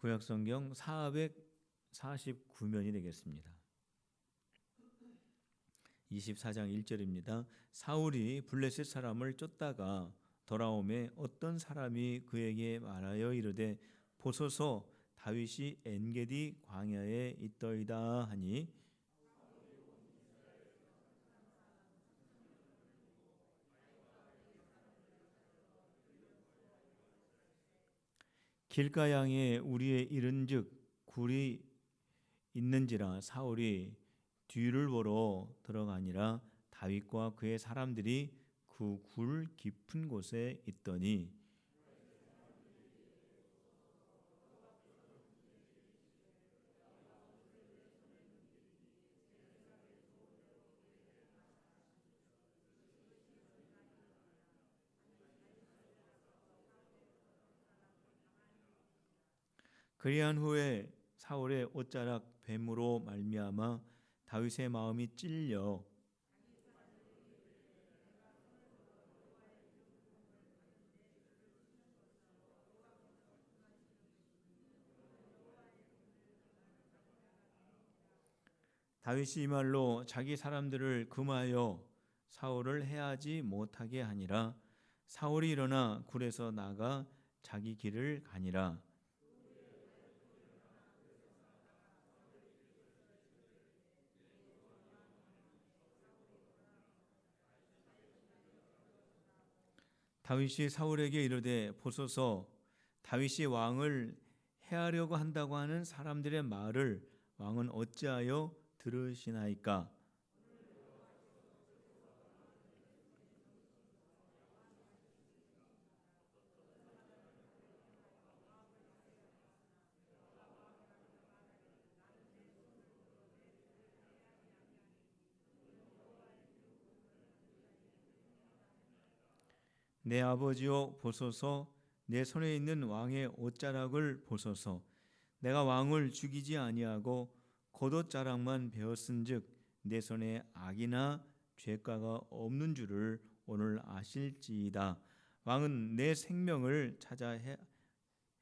구약성경 449면이 되겠습니다. 24장 1절입니다. 사울이 블레셋 사람을 쫓다가 돌아오매 어떤 사람이 그에게 말하여 이르되 보소서 다윗이 엔게디 광야에 있더이다 하니 길가양에 우리의 이른즉 굴이 있는지라 사울이 뒤를 보러 들어가니라 다윗과 그의 사람들이 그 굴 깊은 곳에 있더니 그리한 후에 사울의 옷자락 뱀으로 말미암아 다윗의 마음이 찔려 다윗이 이 말로 자기 사람들을 금하여 사울을 해하지 못하게 하니라. 사울이 일어나 굴에서 나가 자기 길을 가니라. 다윗이 사울에게 이르되 보소서 다윗이 왕을 해하려고 한다고 하는 사람들의 말을 왕은 어찌하여 들으시나이까? 내 아버지여 보소서 내 손에 있는 왕의 옷자락을 보소서 내가 왕을 죽이지 아니하고 겉옷자락만 베었은즉 내 손에 악이나 죄가가 없는 줄을 오늘 아실지이다. 왕은 내 생명을 찾아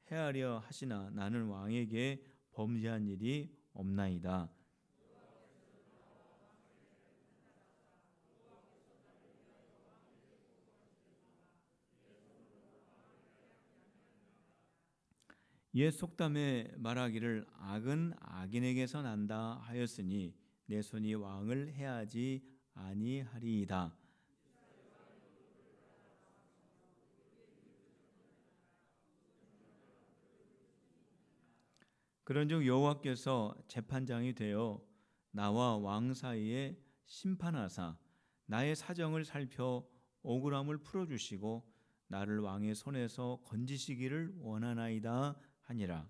해하려 하시나 나는 왕에게 범죄한 일이 없나이다. 옛 속담에 말하기를 악은 악인에게서 난다 하였으니 내 손이 왕을 해하지 아니하리이다. 그런즉 여호와께서 재판장이 되어 나와 왕 사이에 심판하사 나의 사정을 살펴 억울함을 풀어주시고 나를 왕의 손에서 건지시기를 원하나이다 하니라.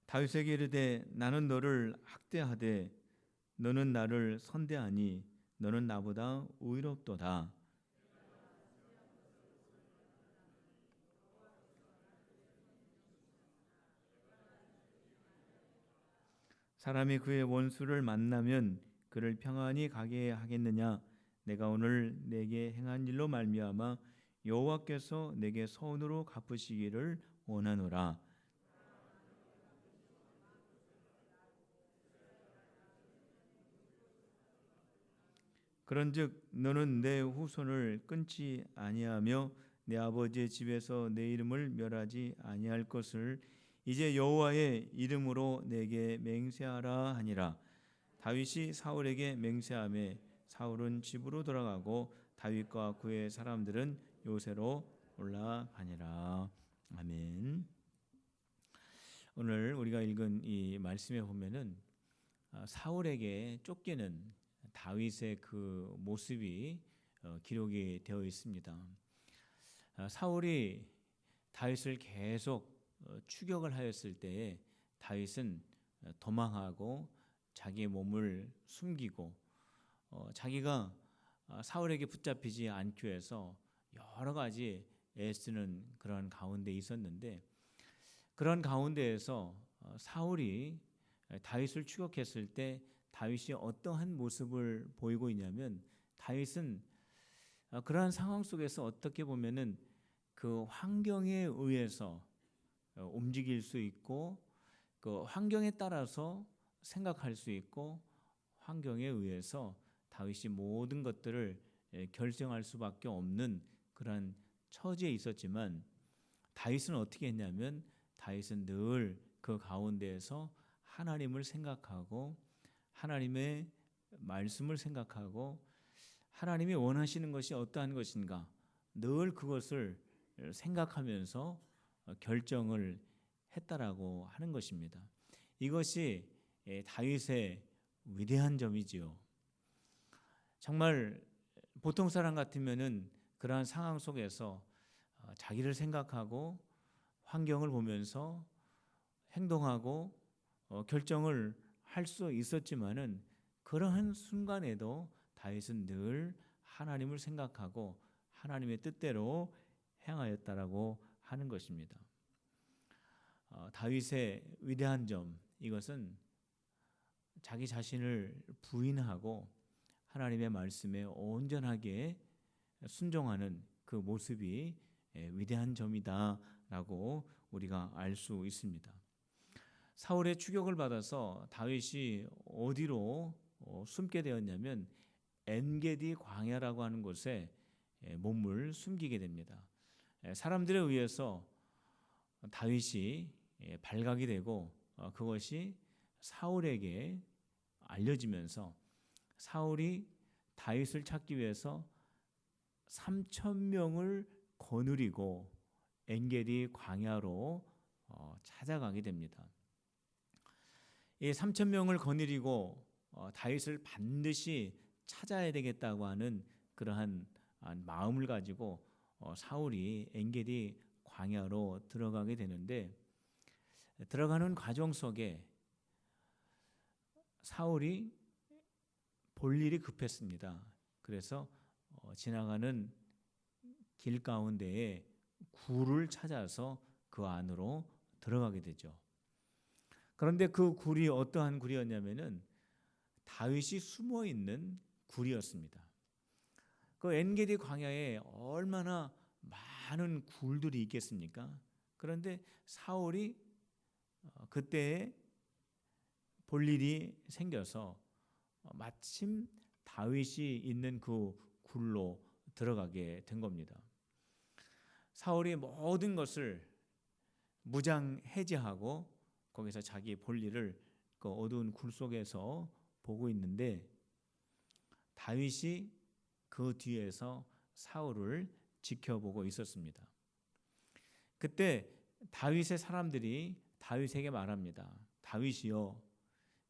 다윗에게 이르되 나는 너를 학대하되 너는 나를 선대하니 너는 나보다 의롭도다. 사람이 그의 원수를 만나면 그를 평안히 가게 하겠느냐? 내가 오늘 내게 행한 일로 말미암아 여호와께서 내게 선으로 갚으시기를 원하노라. 그런즉 너는 내 후손을 끊지 아니하며 내 아버지의 집에서 내 이름을 멸하지 아니할 것을 이제 여호와의 이름으로 내게 맹세하라 하니라. 다윗이 사울에게 맹세하매 사울은 집으로 돌아가고 다윗과 그의 사람들은 요새로 올라가니라. 아멘. 오늘 우리가 읽은 이 말씀에 보면은 사울에게 쫓기는 다윗의 그 모습이 기록이 되어 있습니다. 사울이 다윗을 계속 추격을 하였을 때에 다윗은 도망하고 자기의 몸을 숨기고 자기가 사울에게 붙잡히지 않기 위해서 여러 가지 애쓰는 그런 가운데 있었는데 그런 가운데에서 사울이 다윗을 추격했을 때 다윗이 어떠한 모습을 보이고 있냐면 다윗은 그러한 상황 속에서 어떻게 보면은 그 환경에 의해서 움직일 수 있고 그 환경에 따라서 생각할 수 있고 환경에 의해서 다윗이 모든 것들을 결정할 수밖에 없는 그러한 처지에 있었지만 다윗은 어떻게 했냐면 다윗은 늘 그 가운데에서 하나님을 생각하고 하나님의 말씀을 생각하고 하나님이 원하시는 것이 어떠한 것인가 늘 그것을 생각하면서 결정을 했다라고 하는 것입니다. 이것이 다윗의 위대한 점이지요. 정말 보통 사람 같으면은 그러한 상황 속에서 자기를 생각하고 환경을 보면서 행동하고 결정을 할 수 있었지만은 그러한 순간에도 다윗은 늘 하나님을 생각하고 하나님의 뜻대로 행하였다라고 하는 것입니다. 다윗의 위대한 점 이것은 자기 자신을 부인하고 하나님의 말씀에 온전하게 순종하는 그 모습이 위대한 점이다라고 우리가 알 수 있습니다. 사울의 추격을 받아서 다윗이 어디로 숨게 되었냐면 엔게디 광야라고 하는 곳에 몸을 숨기게 됩니다. 사람들에 의해서 다윗이 발각이 되고 그것이 사울에게 알려지면서 사울이 다윗을 찾기 위해서 3,000명을 거느리고 엔게디 광야로 찾아가게 됩니다. 이 3,000명을 거느리고 다윗을 반드시 찾아야 되겠다고 하는 그러한 마음을 가지고 사울이 엔게디 광야로 들어가게 되는데 들어가는 과정 속에 사울이 볼 일이 급했습니다. 그래서 지나가는 길 가운데에 굴을 찾아서 그 안으로 들어가게 되죠. 그런데 그 굴이 어떠한 굴이었냐면은 다윗이 숨어 있는 굴이었습니다. 그 엔게디 광야에 얼마나 많은 굴들이 있겠습니까? 그런데 사울이 그때에 볼 일이 생겨서 마침 다윗이 있는 그 굴로 들어가게 된 겁니다. 사울이 모든 것을 무장 해제하고 거기서 자기 볼 일을 그 어두운 굴 속에서 보고 있는데 다윗이 그 뒤에서 사울을 지켜보고 있었습니다. 그때 다윗의 사람들이 다윗에게 말합니다. 다윗이여,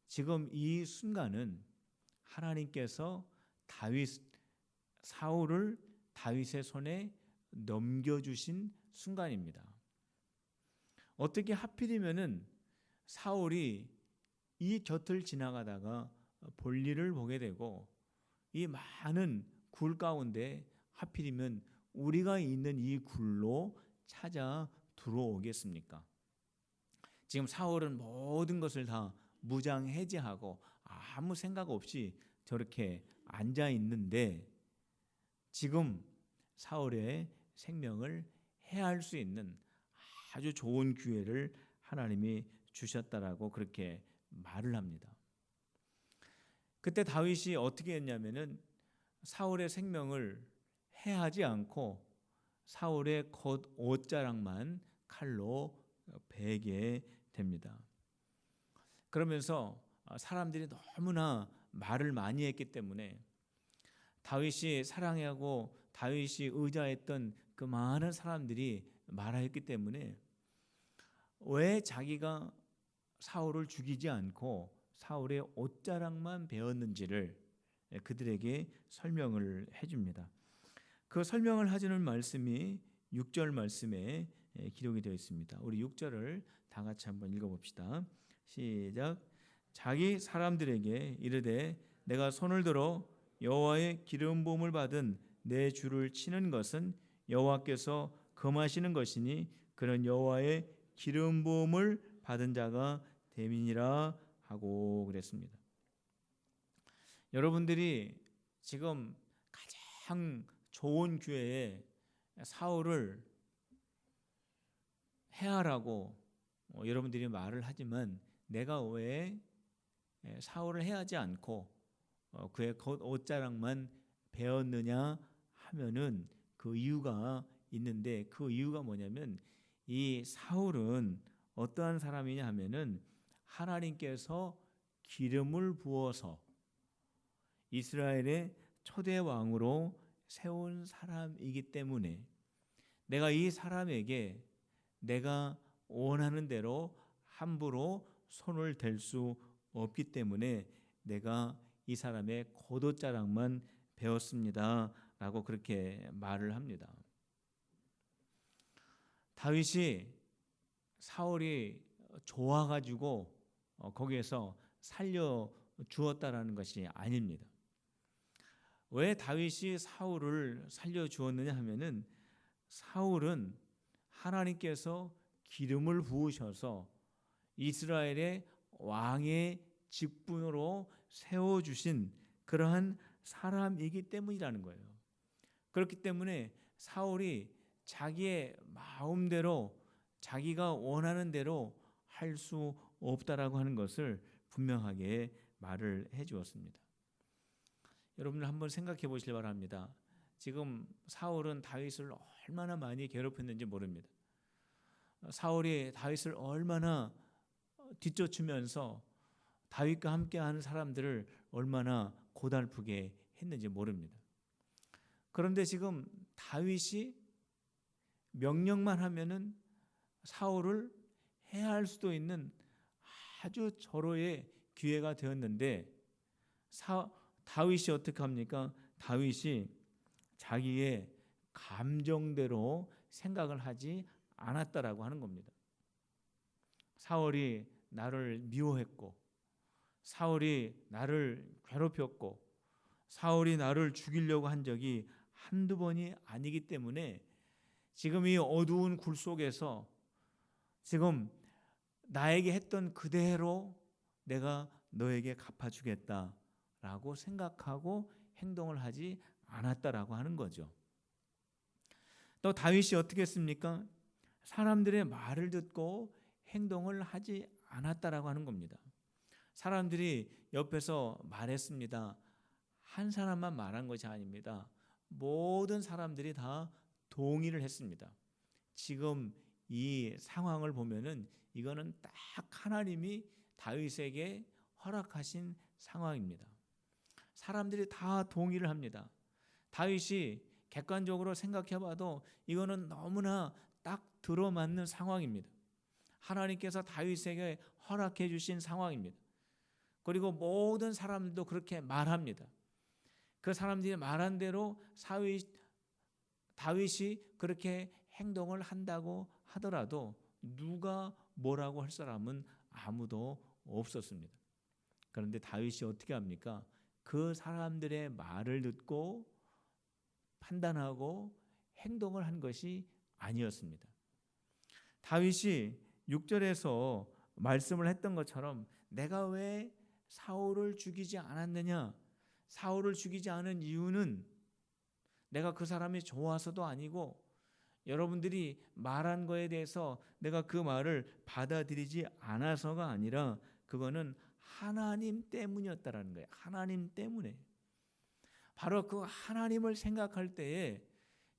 지금 이 순간은 하나님께서 사울을 다윗의 손에 넘겨주신 순간입니다. 어떻게 하필이면은 사울이 이 곁을 지나가다가 볼일을 보게 되고 이 많은 굴 가운데 하필이면 우리가 있는 이 굴로 찾아 들어오겠습니까? 지금 사울은 모든 것을 다 무장 해제하고 아무 생각 없이 저렇게 앉아 있는데 지금 사울의 생명을 해할 수 있는 아주 좋은 기회를 하나님이 주셨다라고 그렇게 말을 합니다. 그때 다윗이 어떻게 했냐면은 사울의 생명을 해하지 않고 사울의 겉 옷자락만 칼로 베게 됩니다. 그러면서 사람들이 너무나 말을 많이 했기 때문에 다윗이 사랑하고 다윗이 의지했던 그 많은 사람들이 말하였기 때문에 왜 자기가 사울을 죽이지 않고 사울의 옷자락만 베었는지를 그들에게 설명을 해줍니다. 그 설명을 해주는 말씀이 6절 말씀에 기록이 되어 있습니다. 우리 6절을 다 같이 한번 읽어봅시다. 시작. 자기 사람들에게 이르되 내가 손을 들어 여호와의 기름 부음을 받은 내 주를 치는 것은 여호와께서 금하시는 것이니 그는 여호와의 기름 부음을 받은 자가 됨이니라 하고 그랬습니다. 여러분들이 지금 가장 좋은 기회에 사울을 해하라고 여러분들이 말을 하지만 내가 왜 사울을 해하지 않고 그의 옷자락만 베었느냐 하면은 그 이유가 있는데, 그 이유가 뭐냐면 이 사울은 어떠한 사람이냐 하면은 하나님께서 기름을 부어서 이스라엘의 초대 왕으로 세운 사람이기 때문에 내가 이 사람에게 내가 원하는 대로 함부로 손을 댈 수 없기 때문에 내가 이 사람의 겉옷자락만 베었습니다 라고 그렇게 말을 합니다. 다윗이 사울이 좋아가지고 거기에서 살려 주었다라는 것이 아닙니다. 왜 다윗이 사울을 살려 주었느냐 하면은 사울은 하나님께서 기름을 부으셔서 이스라엘의 왕의 직분으로 세워주신 그러한 사람이기 때문이라는 거예요. 그렇기 때문에 사울이 자기의 마음대로 자기가 원하는 대로 할 수 없다라고 하는 것을 분명하게 말을 해 주었습니다. 여러분들 한번 생각해 보시기 바랍니다. 지금 사울은 다윗을 얼마나 많이 괴롭혔는지 모릅니다. 사울이 다윗을 얼마나 뒤쫓으면서 다윗과 함께하는 사람들을 얼마나 고달프게 했는지 모릅니다. 그런데 지금 다윗이 명령만 하면은 사울을 해할 수도 있는 아주 절호의 기회가 되었는데 다윗이 어떻게 합니까? 다윗이 자기의 감정대로 생각을 하지 않았다라고 하는 겁니다. 사울이 나를 미워했고, 사울이 나를 괴롭혔고, 사울이 나를 죽이려고 한 적이 한두 번이 아니기 때문에 지금 이 어두운 굴 속에서 지금 나에게 했던 그대로 내가 너에게 갚아주겠다라고 생각하고 행동을 하지 않았다라고 하는 거죠. 또 다윗이 어떻게 했습니까? 사람들의 말을 듣고 행동을 하지 않았다라고 하는 겁니다. 사람들이 옆에서 말했습니다. 한 사람만 말한 것이 아닙니다. 모든 사람들이 다 동의를 했습니다. 지금 이 상황을 보면은 이거는 딱 하나님이 다윗에게 허락하신 상황입니다. 사람들이 다 동의를 합니다. 다윗이 객관적으로 생각해봐도 이거는 너무나 딱 들어맞는 상황입니다. 하나님께서 다윗에게 허락해 주신 상황입니다. 그리고 모든 사람들도 그렇게 말합니다. 그 사람들이 말한 대로 다윗이 그렇게 행동을 한다고 하더라도 누가 뭐라고 할 사람은 아무도 없었습니다. 그런데 다윗이 어떻게 합니까? 그 사람들의 말을 듣고 판단하고 행동을 한 것이 아니었습니다. 다윗이 6절에서 말씀을 했던 것처럼 내가 왜 사울을 죽이지 않았느냐? 사울을 죽이지 않은 이유는 내가 그 사람이 좋아서도 아니고 여러분들이 말한 거에 대해서 내가 그 말을 받아들이지 않아서가 아니라 그거는 하나님 때문이었다라는 거예요. 하나님 때문에. 바로 그 하나님을 생각할 때에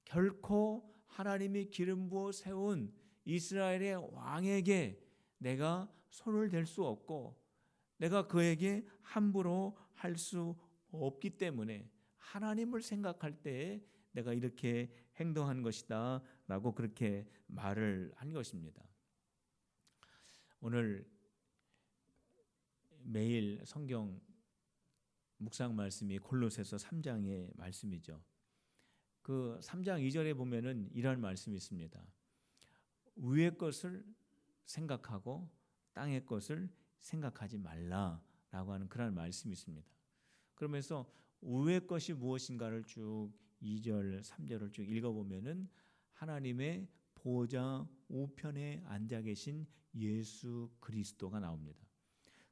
결코 하나님이 기름 부어 세운 이스라엘의 왕에게 내가 손을 댈 수 없고 내가 그에게 함부로 할 수 없기 때문에 하나님을 생각할 때에 내가 이렇게 행동한 것이다 라고 그렇게 말을 한 것입니다. 오늘 매일 성경 묵상 말씀이 골로새서 3장의 말씀이죠. 그 3장 2절에 보면은 이런 말씀이 있습니다. 위의 것을 생각하고 땅의 것을 생각하지 말라라고 하는 그런 말씀이 있습니다. 그러면서 위의 것이 무엇인가를 쭉 2절, 3절을 쭉 읽어보면은 하나님의 보좌 우편에 앉아 계신 예수 그리스도가 나옵니다.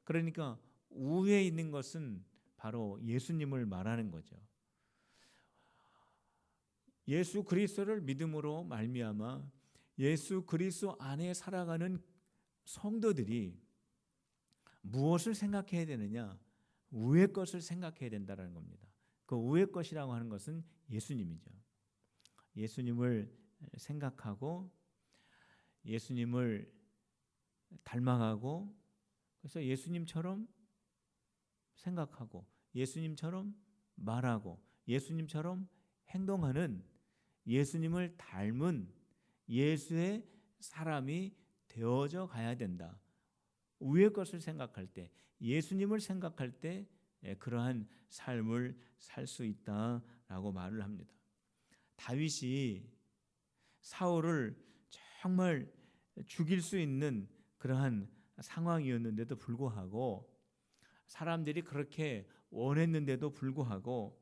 그러니까 위에 있는 것은 바로 예수님을 말하는 거죠. 예수 그리스도를 믿음으로 말미암아 예수 그리스도 안에 살아가는 성도들이 무엇을 생각해야 되느냐? 위의 것을 생각해야 된다는 겁니다. 그 위의 것이라고 하는 것은 예수님이죠. 예수님을 생각하고 예수님을 닮아가고, 그래서 예수님처럼 생각하고 예수님처럼 말하고 예수님처럼 행동하는, 예수님을 닮은 예수의 사람이 되어져 가야 된다. 위의 것을 생각할 때, 예수님을 생각할 때 그러한 삶을 살 수 있다라고 말을 합니다. 다윗이 사울을 정말 죽일 수 있는 그러한 상황이었는데도 불구하고, 사람들이 그렇게 원했는데도 불구하고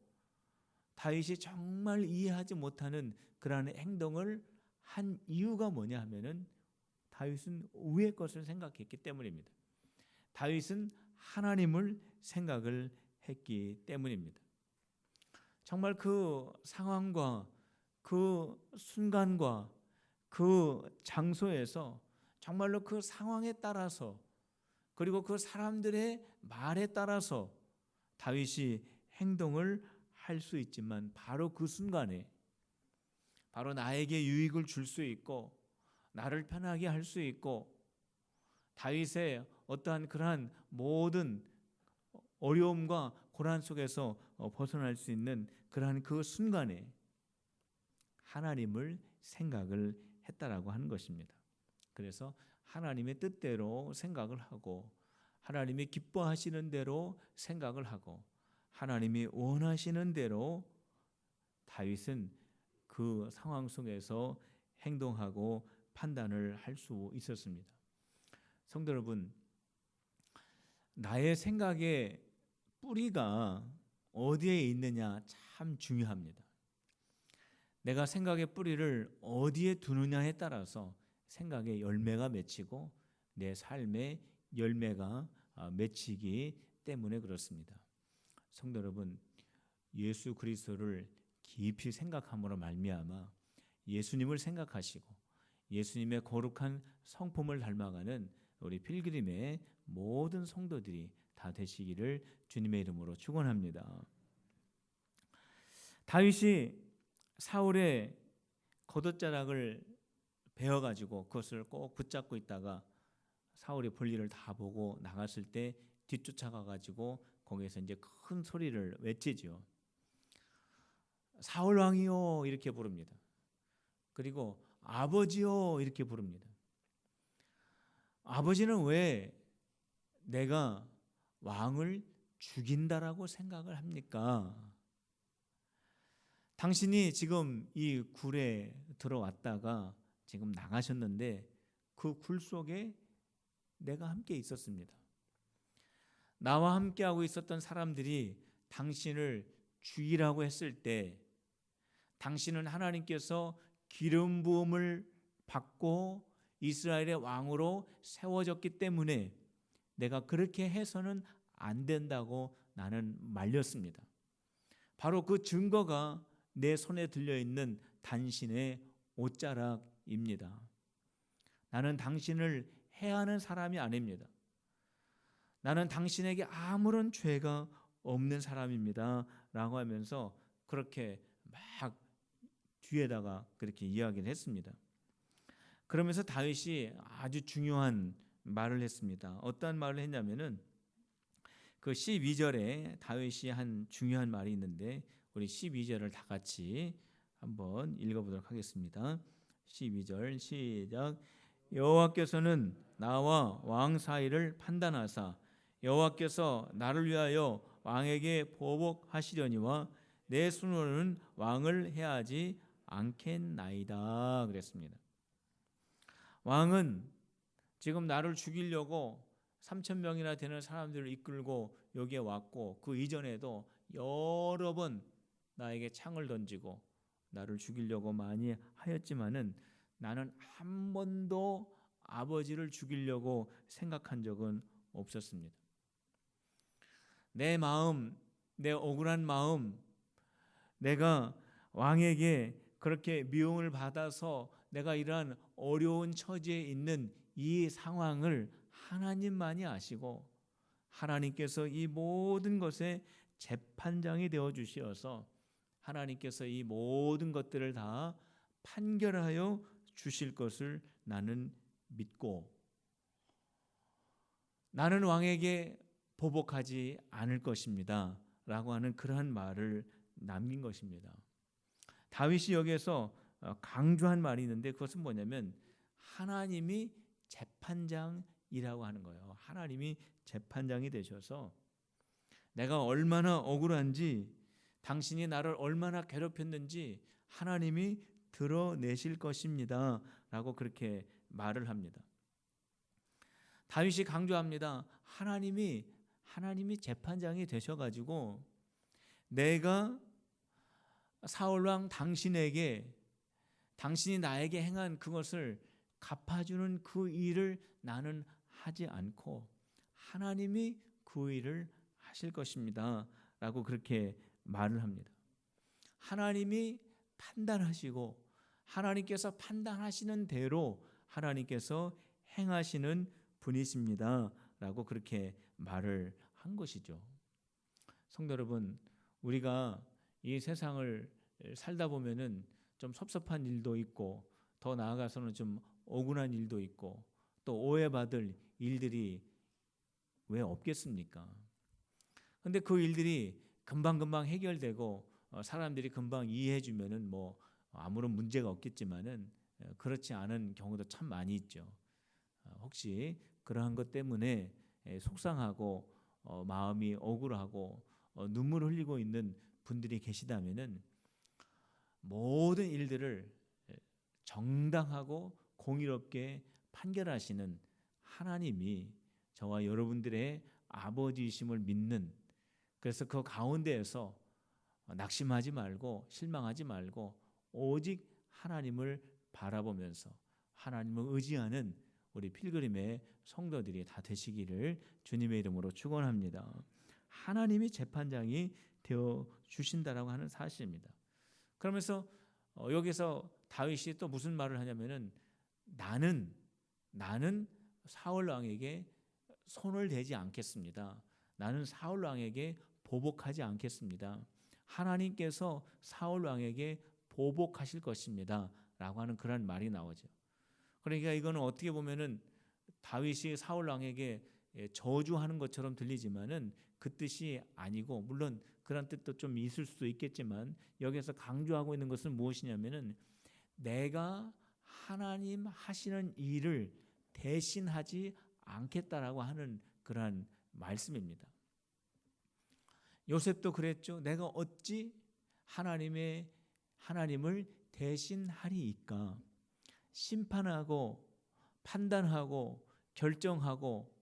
다윗이 정말 이해하지 못하는 그러한 행동을 한 이유가 뭐냐 하면은 다윗은 위의 것을 생각했기 때문입니다. 다윗은 하나님을 생각을 했기 때문입니다. 정말 그 상황과 그 순간과 그 장소에서 정말로 그 상황에 따라서, 그리고 그 사람들의 말에 따라서 다윗이 행동을 할 수 있지만, 바로 그 순간에 바로 나에게 유익을 줄 수 있고 나를 편하게 할 수 있고 다윗의 어떠한 그러한 모든 어려움과 고난 속에서 벗어날 수 있는 그러한 그 순간에 하나님을 생각을 했다라고 하는 것입니다. 그래서 하나님의 뜻대로 생각을 하고 하나님이 기뻐하시는 대로 생각을 하고 하나님이 원하시는 대로 다윗은 그 상황 속에서 행동하고 판단을 할 수 있었습니다. 성도 여러분, 나의 생각의 뿌리가 어디에 있느냐 참 중요합니다. 내가 생각의 뿌리를 어디에 두느냐에 따라서 생각의 열매가 맺히고 내 삶의 열매가 맺히기 때문에 그렇습니다. 성도 여러분, 예수 그리스도를 깊이 생각함으로 말미암아 예수님을 생각하시고 예수님의 거룩한 성품을 닮아가는 우리 필그림의 모든 성도들이 다 되시기를 주님의 이름으로 축원합니다. 다윗이 사울의 겉옷자락을 베어가지고 그것을 꼭 붙잡고 있다가 사울이 볼 일을 다 보고 나갔을 때 뒤쫓아가가지고 거기에서 이제 큰 소리를 외치죠. 사울 왕이요 이렇게 부릅니다. 그리고 아버지요 이렇게 부릅니다. 아버지는 왜 내가 왕을 죽인다라고 생각을 합니까? 당신이 지금 이 굴에 들어왔다가 지금 나가셨는데 그 굴 속에 내가 함께 있었습니다. 나와 함께하고 있었던 사람들이 당신을 죽이라고 했을 때 당신은 하나님께서 기름 부음을 받고 이스라엘의 왕으로 세워졌기 때문에 내가 그렇게 해서는 안 된다고 나는 말렸습니다. 바로 그 증거가 내 손에 들려있는 당신의 옷자락입니다. 나는 당신을 해하는 사람이 아닙니다. 나는 당신에게 아무런 죄가 없는 사람입니다 라고 하면서 그렇게 막 뒤에다가 그렇게 이야기를 했습니다. 그러면서 다윗이 아주 중요한 말을 했습니다. 어떠한 말을 했냐면은 그 12절에 다윗이 한 중요한 말이 있는데 우리 12절을 다 같이 한번 읽어보도록 하겠습니다. 12절 시작. 여호와께서는 나와 왕 사이를 판단하사 여호와께서 나를 위하여 왕에게 보복하시려니와 내 손으로는 왕을 해하지 않겠나이다 그랬습니다. 왕은 지금 나를 죽이려고 3,000명이나 되는 사람들을 이끌고 여기에 왔고 그 이전에도 여러 번 나에게 창을 던지고 나를 죽이려고 많이 하였지만은 나는 한 번도 아버지를 죽이려고 생각한 적은 없었습니다. 내 마음, 내 억울한 마음, 내가 왕에게 그렇게 미움을 받아서 내가 이러한 어려운 처지에 있는 이 상황을 하나님만이 아시고 하나님께서 이 모든 것의 재판장이 되어 주시어서 하나님께서 이 모든 것들을 다 판결하여 주실 것을 나는 믿고 나는 왕에게 보복하지 않을 것입니다 라고 하는 그러한 말을 남긴 것입니다. 다윗이 여기에서 강조한 말이 있는데 그것은 뭐냐면 하나님이 재판장이라고 하는 거예요. 하나님이 재판장이 되셔서 내가 얼마나 억울한지, 당신이 나를 얼마나 괴롭혔는지 하나님이 드러내실 것입니다 라고 그렇게 말을 합니다. 다윗이 강조합니다. 하나님이 재판장이 되셔가지고 내가 사울왕 당신이 나에게 행한 그것을 갚아주는 그 일을 나는 하지 않고 하나님이 그 일을 하실 것입니다 라고 그렇게 말을 합니다. 하나님이 판단하시고 하나님께서 판단하시는 대로 하나님께서 행하시는 분이십니다 라고 그렇게 말을 한 것이죠. 성도 여러분, 우리가 이 세상을 살다 보면은 좀 섭섭한 일도 있고 더 나아가서는 좀 억울한 일도 있고 또 오해받을 일들이 왜 없겠습니까? 근데 그 일들이 금방금방 해결되고 사람들이 금방 이해해 주면은 뭐 아무런 문제가 없겠지만은 그렇지 않은 경우도 참 많이 있죠. 혹시 그러한 것 때문에 속상하고 마음이 억울하고 눈물을 흘리고 있는 분들이 계시다면은 모든 일들을 정당하고 공의롭게 판결하시는 하나님이 저와 여러분들의 아버지이심을 믿는, 그래서 그 가운데에서 낙심하지 말고 실망하지 말고 오직 하나님을 바라보면서 하나님을 의지하는 우리 필그림의 성도들이 다 되시기를 주님의 이름으로 축원합니다. 하나님이 재판장이 되어 주신다라고 하는 사실입니다. 그러면서 여기서 다윗이 또 무슨 말을 하냐면은 나는 사울 왕에게 손을 대지 않겠습니다. 나는 사울 왕에게 보복하지 않겠습니다. 하나님께서 사울 왕에게 보복하실 것입니다 라고 하는 그런 말이 나오죠. 그러니까 이거는 어떻게 보면은 다윗이 사울 왕에게 저주하는 것처럼 들리지만은 그 뜻이 아니고, 물론 그런 뜻도 좀 있을 수도 있겠지만 여기서 강조하고 있는 것은 무엇이냐면은 내가 하나님 하시는 일을 대신하지 않겠다라고 하는 그러한 말씀입니다. 요셉도 그랬죠. 내가 어찌 하나님을 대신하리이까. 심판하고 판단하고 결정하고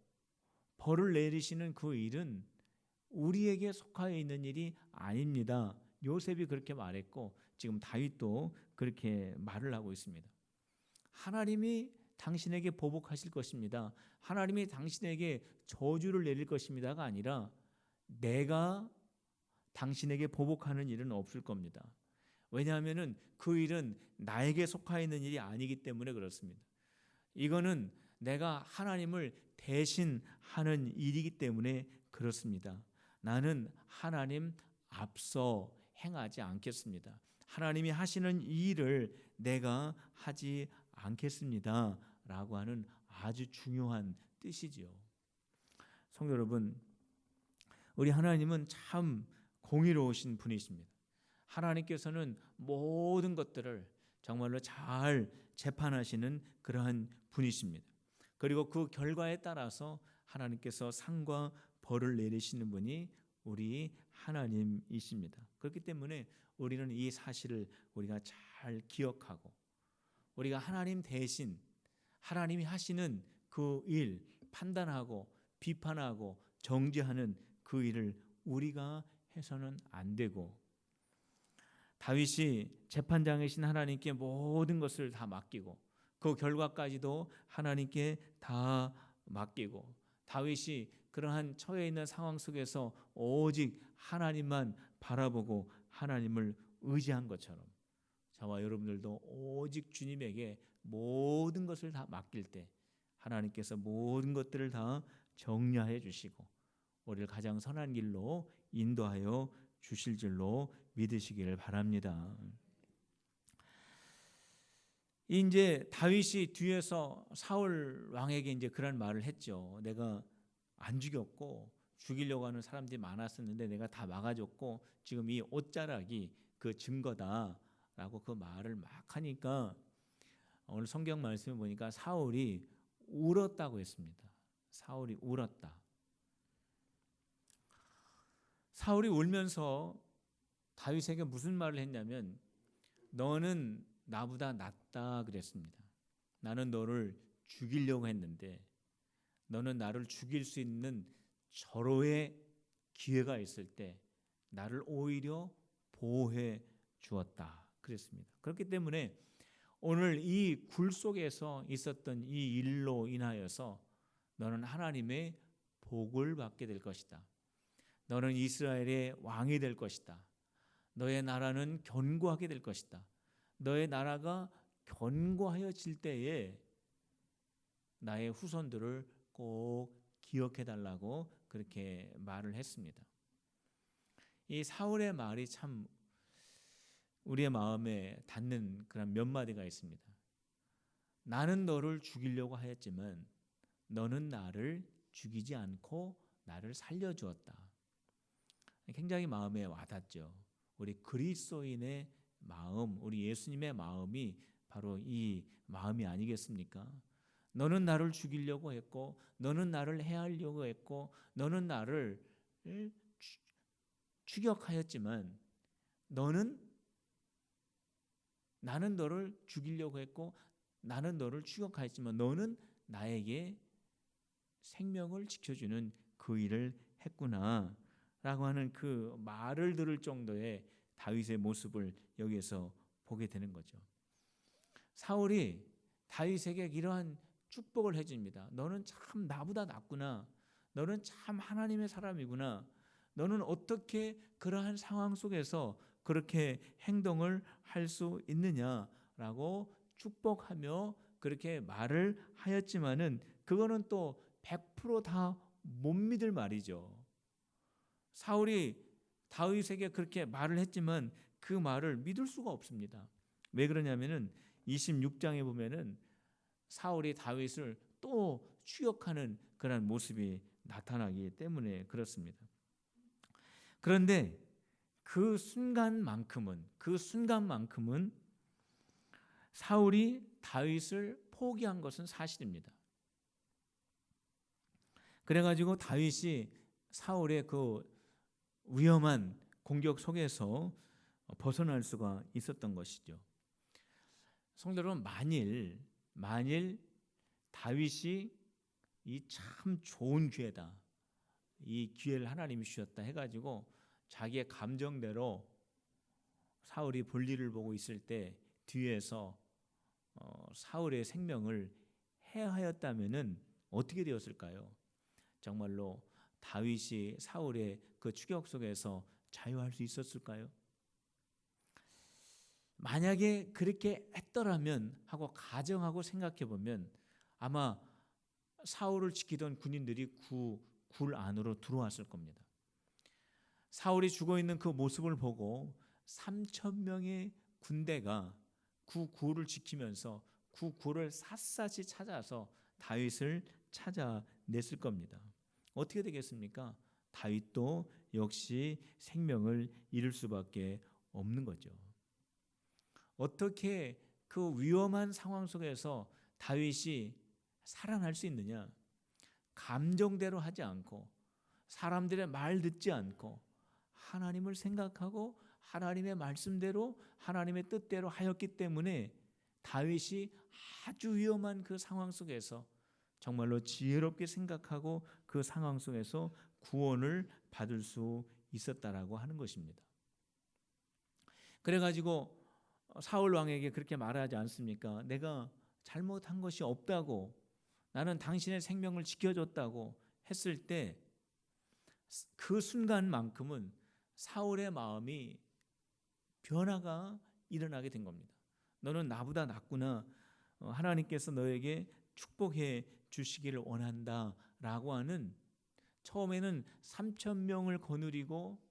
벌을 내리시는 그 일은 우리에게 속하여 있는 일이 아닙니다. 요셉이 그렇게 말했고 지금 다윗도 그렇게 말을 하고 있습니다. 하나님이 당신에게 보복하실 것입니다. 하나님이 당신에게 저주를 내릴 것입니다가 아니라 내가 당신에게 보복하는 일은 없을 겁니다. 왜냐하면 그 일은 나에게 속하 있는 일이 아니기 때문에 그렇습니다. 이거는 내가 하나님을 대신하는 일이기 때문에 그렇습니다. 나는 하나님 앞서 행하지 않겠습니다. 하나님이 하시는 이 일을 내가 하지 않겠습니다 라고 하는 아주 중요한 뜻이지요. 성도 여러분, 우리 하나님은 참 공의로우신 분이십니다. 하나님께서는 모든 것들을 정말로 잘 재판하시는 그러한 분이십니다. 그리고 그 결과에 따라서 하나님께서 상과 벌을 내리시는 분이 우리 하나님이십니다. 그렇기 때문에 우리는 이 사실을 우리가 잘 기억하고 우리가 하나님 대신 하나님이 하시는 그 일, 판단하고 비판하고 정죄하는 그 일을 우리가 해서는 안 되고, 다윗이 재판장이신 하나님께 모든 것을 다 맡기고 그 결과까지도 하나님께 다 맡기고 다윗이 그러한 처해 있는 상황 속에서 오직 하나님만 바라보고 하나님을 의지한 것처럼 저와 여러분들도 오직 주님에게 모든 것을 다 맡길 때 하나님께서 모든 것들을 다 정리하여 주시고 우리를 가장 선한 길로 인도하여 주실 줄로 믿으시기를 바랍니다. 이제 다윗이 뒤에서 사울 왕에게 이제 그런 말을 했죠. 내가 안 죽였고 죽이려고 하는 사람들이 많았었는데 내가 다 막아줬고 지금 이 옷자락이 그 증거다라고 그 말을 막 하니까 오늘 성경 말씀을 보니까 사울이 울었다고 했습니다. 사울이 울었다. 사울이 울면서 다윗에게 무슨 말을 했냐면 너는 나보다 낫다 그랬습니다. 나는 너를 죽이려고 했는데 너는 나를 죽일 수 있는 절호의 기회가 있을 때 나를 오히려 보호해 주었다 그랬습니다. 그렇기 때문에 오늘 이 굴 속에서 있었던 이 일로 인하여서 너는 하나님의 복을 받게 될 것이다. 너는 이스라엘의 왕이 될 것이다. 너의 나라는 견고하게 될 것이다. 너의 나라가 견고하여질 때에 나의 후손들을 꼭 기억해 달라고 그렇게 말을 했습니다. 이 사울의 말이 참 우리의 마음에 닿는 그런 몇 마디가 있습니다. 나는 너를 죽이려고 하였지만 너는 나를 죽이지 않고 나를 살려주었다. 굉장히 마음에 와닿죠. 우리 그리스도인의 마음, 우리 예수님의 마음이 바로 이 마음이 아니겠습니까? 너는 나를 죽이려고 했고 너는 나를 해하려고 했고 너는 나를 추격하였지만 나는 너를 죽이려고 했고 나는 너를 추격하였지만 너는 나에게 생명을 지켜주는 그 일을 했구나 라고 하는 그 말을 들을 정도의 다윗의 모습을 여기에서 보게 되는 거죠. 사울이 다윗에게 이러한 축복을 해줍니다. 너는 참 나보다 낫구나. 너는 참 하나님의 사람이구나. 너는 어떻게 그러한 상황 속에서 그렇게 행동을 할 수 있느냐라고 축복하며 그렇게 말을 하였지만은 그거는 또 100% 다 못 믿을 말이죠. 사울이 다윗에게 그렇게 말을 했지만 그 말을 믿을 수가 없습니다. 왜 그러냐면은 26장에 보면은 사울이 다윗을 또 추격하는 그런 모습이 나타나기 때문에 그렇습니다. 그런데 그 순간만큼은 사울이 다윗을 포기한 것은 사실입니다. 그래가지고 다윗이 사울의 그 위험한 공격 속에서 벗어날 수가 있었던 것이죠. 성도 여러분, 만일 다윗이 이 참 좋은 기회다, 이 기회를 하나님이 주셨다 해가지고 자기의 감정대로 사울이 볼일을 보고 있을 때 뒤에서 사울의 생명을 해하였다면은 어떻게 되었을까요? 정말로 다윗이 사울의 그 추격 속에서 자유할 수 있었을까요? 만약에 그렇게 했더라면 하고 가정하고 생각해 보면 아마 사울을 지키던 군인들이 굴 안으로 들어왔을 겁니다. 사울이 죽어 있는 그 모습을 보고 3,000명의 군대가 그 굴을 지키면서 그 굴을 샅샅이 찾아서 다윗을 찾아냈을 겁니다. 어떻게 되겠습니까? 다윗도 역시 생명을 잃을 수밖에 없는 거죠. 어떻게 그 위험한 상황 속에서 다윗이 살아날 수 있느냐? 감정대로 하지 않고 사람들의 말 듣지 않고 하나님을 생각하고 하나님의 말씀대로 하나님의 뜻대로 하였기 때문에 다윗이 아주 위험한 그 상황 속에서 정말로 지혜롭게 생각하고 그 상황 속에서 구원을 받을 수 있었다라고 하는 것입니다. 그래가지고 사울 왕에게 그렇게 말하지 않습니까? 내가 잘못한 것이 없다고, 나는 당신의 생명을 지켜줬다고 했을 때 그 순간만큼은 사울의 마음이 변화가 일어나게 된 겁니다. 너는 나보다 낫구나. 하나님께서 너에게 축복해 주시기를 원한다라고 하는, 처음에는 3,000명을 거느리고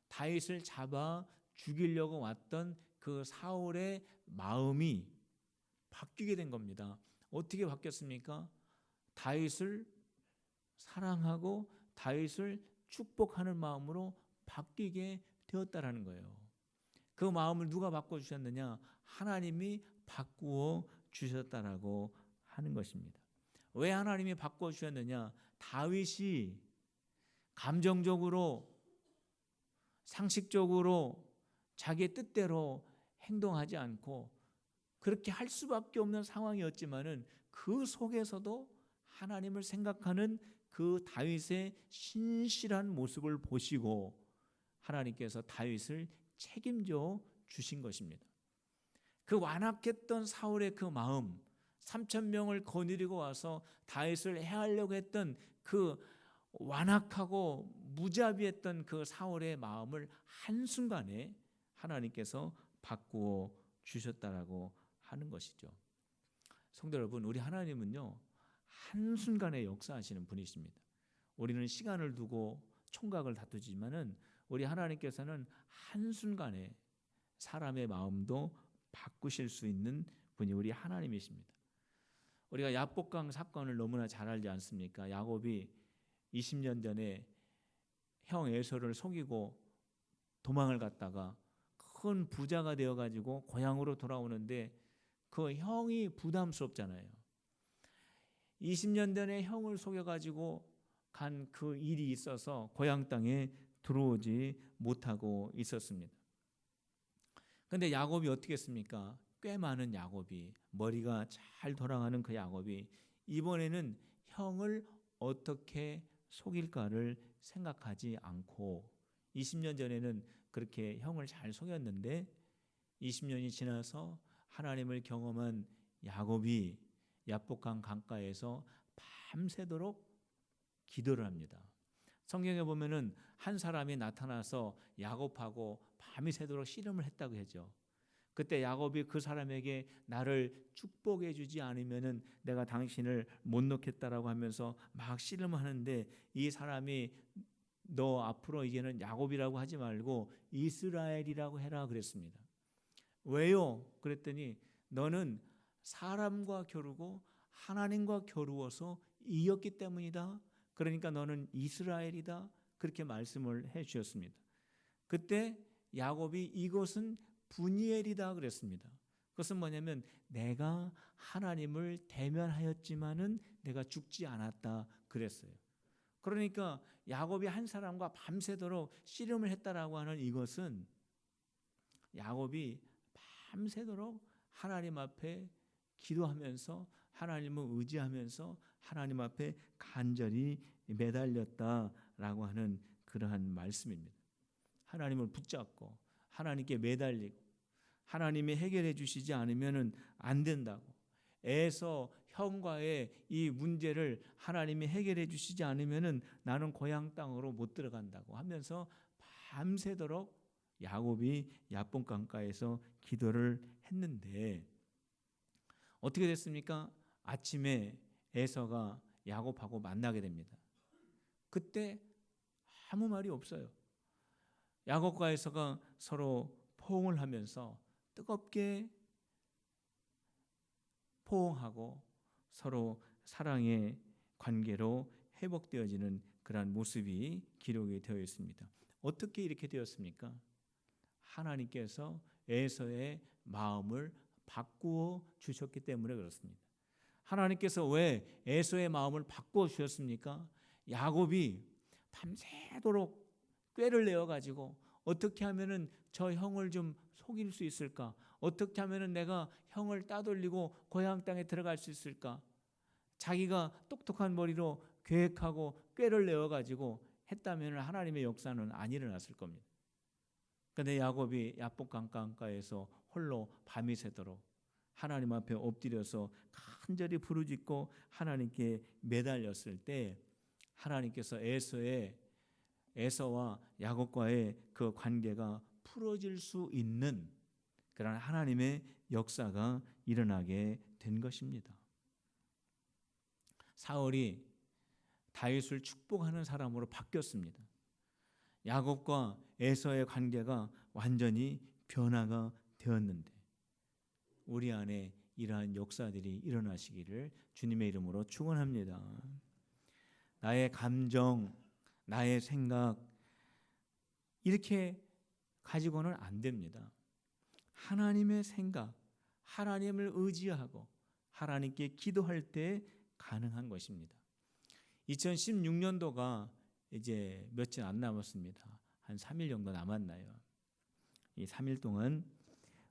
다윗을 잡아 죽이려고 왔던 그 사울의 마음이 바뀌게 된 겁니다. 어떻게 바뀌었습니까? 다윗을 사랑하고 다윗을 축복하는 마음으로 바뀌게 되었다라는 거예요. 그 마음을 누가 바꿔주셨느냐? 하나님이 바꾸어 주셨다라고 하는 것입니다. 왜 하나님이 바꿔주셨느냐? 다윗이 감정적으로, 상식적으로 자기의 뜻대로 행동하지 않고 그렇게 할 수밖에 없는 상황이었지만은 그 속에서도 하나님을 생각하는 그 다윗의 신실한 모습을 보시고 하나님께서 다윗을 책임져 주신 것입니다. 그 완악했던 사울의 그 마음, 3,000명을 거느리고 와서 다윗을 해하려고 했던 그 완악하고 무자비했던 그 사울의 마음을 한순간에 하나님께서 바꾸어 주셨다라고 하는 것이죠. 성도 여러분, 우리 하나님은요, 한순간에 역사하시는 분이십니다. 우리는 시간을 두고 총각을 다투지만은 우리 하나님께서는 한순간에 사람의 마음도 바꾸실 수 있는 분이 우리 하나님이십니다. 우리가 야복강 사건을 너무나 잘 알지 않습니까? 야곱이 20년 전에 형 에서를 속이고 도망을 갔다가 큰 부자가 되어가지고 고향으로 돌아오는데 그 형이 부담스럽잖아요. 20년 전에 형을 속여가지고 간 그 일이 있어서 고향 땅에 들어오지 못하고 있었습니다. 그런데 야곱이 어떻게 했습니까? 꽤 많은 야곱이, 머리가 잘 돌아가는 그 야곱이 이번에는 형을 어떻게 속일까를 생각하지 않고 20년 전에는 그렇게 형을 잘 속였는데 20년이 지나서 하나님을 경험한 야곱이 야복강 강가에서 밤새도록 기도를 합니다. 성경에 보면은 한 사람이 나타나서 야곱하고 밤이 새도록 씨름을 했다고 하죠. 그때 야곱이 그 사람에게 나를 축복해 주지 않으면은 내가 당신을 못 놓겠다라고 하면서 막 씨름하는데 이 사람이 너 앞으로 이제는 야곱이라고 하지 말고 이스라엘이라고 해라 그랬습니다. 왜요? 그랬더니 너는 사람과 겨루고 하나님과 겨루어서 이겼기 때문이다. 그러니까 너는 이스라엘이다. 그렇게 말씀을 해 주셨습니다. 그때 야곱이 이것은 분이엘이다 그랬습니다. 그것은 뭐냐면 내가 하나님을 대면하였지만은 내가 죽지 않았다 그랬어요. 그러니까 야곱이 한 사람과 밤새도록 씨름을 했다라고 하는 이것은 야곱이 밤새도록 하나님 앞에 기도하면서 하나님을 의지하면서 하나님 앞에 간절히 매달렸다라고 하는 그러한 말씀입니다. 하나님을 붙잡고 하나님께 매달리고 하나님이 해결해 주시지 않으면 안 된다고, 에서 형과의 이 문제를 하나님이 해결해 주시지 않으면 나는 고향 땅으로 못 들어간다고 하면서 밤새도록 야곱이 야복 강가에서 기도를 했는데 어떻게 됐습니까? 아침에 에서가 야곱하고 만나게 됩니다. 그때 아무 말이 없어요. 야곱과 에서가 서로 포옹을 하면서 뜨겁게 포옹하고 서로 사랑의 관계로 회복되어지는 그러한 모습이 기록이 되어 있습니다. 어떻게 이렇게 되었습니까? 하나님께서 에서의 마음을 바꾸어 주셨기 때문에 그렇습니다. 하나님께서 왜 에서의 마음을 바꾸어 주셨습니까? 야곱이 밤새도록 꾀를 내어가지고 어떻게 하면은 저 형을 좀 속일 수 있을까? 어떻게 하면은 내가 형을 따돌리고 고향 땅에 들어갈 수 있을까? 자기가 똑똑한 머리로 계획하고 꾀를 내어가지고 했다면 하나님의 역사는 안 일어났을 겁니다. 그런데 야곱이 야복 강가에서 홀로 밤이 새도록 하나님 앞에 엎드려서 간절히 부르짖고 하나님께 매달렸을 때 하나님께서 에서의 에서와 야곱과의 그 관계가 풀어질 수 있는 그런 하나님의 역사가 일어나게 된 것입니다. 사울이 다윗을 축복하는 사람으로 바뀌었습니다. 야곱과 에서의 관계가 완전히 변화가 되었는데 우리 안에 이러한 역사들이 일어나시기를 주님의 이름으로 축원합니다. 나의 감정, 나의 생각 이렇게 가지고는 안 됩니다. 하나님의 생각, 하나님을 의지하고 하나님께 기도할 때 가능한 것입니다. 2016년도가 이제 며칠 안 남았습니다. 한 3일 정도 남았나요? 이 3일 동안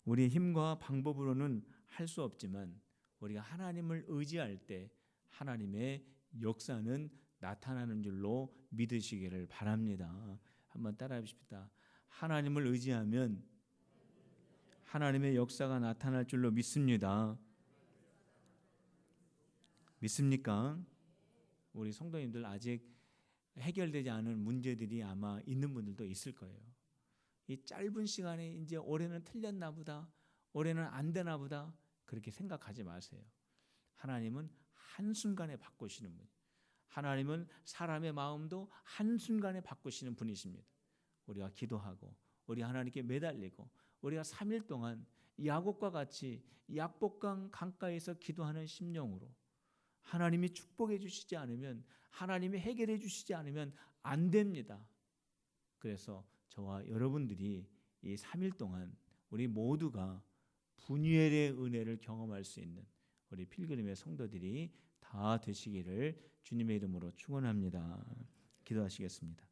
우리의 힘과 방법으로는 할 수 없지만 우리가 하나님을 의지할 때 하나님의 역사는 나타나는 줄로 믿으시기를 바랍니다. 한번 따라해 보십시다. 하나님을 의지하면 하나님의 역사가 나타날 줄로 믿습니다. 믿습니까? 우리 성도님들 아직 해결되지 않은 문제들이 아마 있는 분들도 있을 거예요. 이 짧은 시간에 이제 올해는 틀렸나 보다, 올해는 안 되나 보다 그렇게 생각하지 마세요. 하나님은 한순간에 바꾸시는 분. 하나님은 사람의 마음도 한순간에 바꾸시는 분이십니다. 우리가 기도하고 우리 하나님께 매달리고 우리가 3일 동안 야곱과 같이 약복강 강가에서 기도하는 심령으로 하나님이 축복해 주시지 않으면 하나님이 해결해 주시지 않으면 안 됩니다. 그래서 저와 여러분들이 이 3일 동안 우리 모두가 분유엘의 은혜를 경험할 수 있는 우리 필그림의 성도들이 다 되시기를 주님의 이름으로 축원합니다. 기도하시겠습니다.